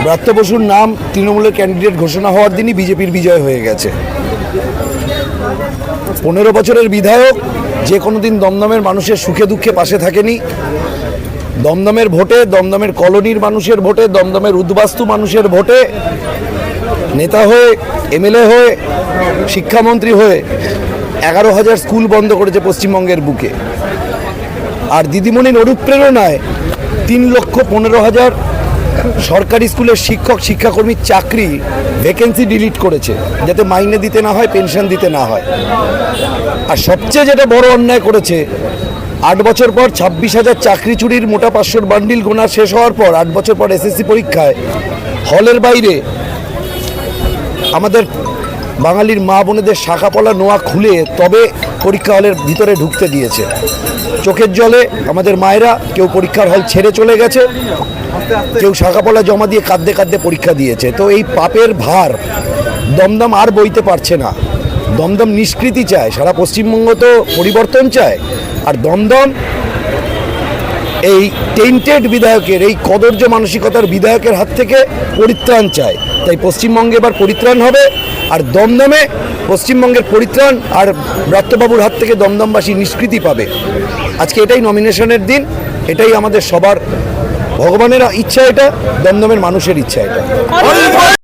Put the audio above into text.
ব্রাত্য বসুর নাম তৃণমূলের ক্যান্ডিডেট ঘোষণা হওয়ার দিনই বিজেপির বিজয় হয়ে গেছে। 15 বছরের বিধায়ক যে কোনো দিন দমদমের মানুষের সুখে দুঃখে পাশে থাকেনি। দমদমের ভোটে, দমদমের কলোনির মানুষের ভোটে, দমদমের উদ্বাস্তু মানুষের ভোটে নেতা হয়ে, এমএলএ হয়ে, শিক্ষামন্ত্রী হয়ে 11,000 স্কুল বন্ধ করেছে পশ্চিমবঙ্গের বুকে। আর দিদিমণির অনুপ্রেরণায় 3,15,000 সরকারি স্কুলের শিক্ষক শিক্ষাকর্মীর চাকরি ভ্যাকেন্সি ডিলিট করেছে, যাতে মাইনে দিতে না হয়, পেনশন দিতে না হয়। আর সবচেয়ে যেটা বড় অন্যায় করেছে, 8 বছর পর 26,000 চাকরি চুরির মোটা 500 বান্ডিল গোনা শেষ হওয়ার পর 8 বছর পর এসএসসি পরীক্ষায় হলের বাইরে আমাদের বাঙালির মা বোনেদের শাখাপলা নোয়া খুলে তবে পরীক্ষা হলের ভিতরে ঢুকতে দিয়েছে। চোখের জলে আমাদের মায়েরা কেউ পরীক্ষার হল ছেড়ে চলে গেছে, কেউ শাখাপলা জমা দিয়ে কাঁদতে কাঁদতে পরীক্ষা দিয়েছে। তো এই পাপের ভার দমদম আর বইতে পারছে না। দমদম নিষ্কৃতি চায়, সারা পশ্চিমবঙ্গ তো পরিবর্তন চায়। আর দমদম এই টেন্টেড বিধায়কের, এই কদর্য মানসিকতার বিধায়কের হাত থেকে পরিত্রাণ চায়। তাই পশ্চিমবঙ্গে এবার পরিত্রাণ হবে। আর দমদমে পশ্চিমবঙ্গের পরিত্রাণ আর ব্রাত্যবাবুর হাত থেকে দমদমবাসী নিষ্কৃতি পাবে। আজকে এটাই নমিনেশনের দিন, এটাই আমাদের সবার, ভগবানের ইচ্ছা এটা, দমদমের মানুষের ইচ্ছা এটা।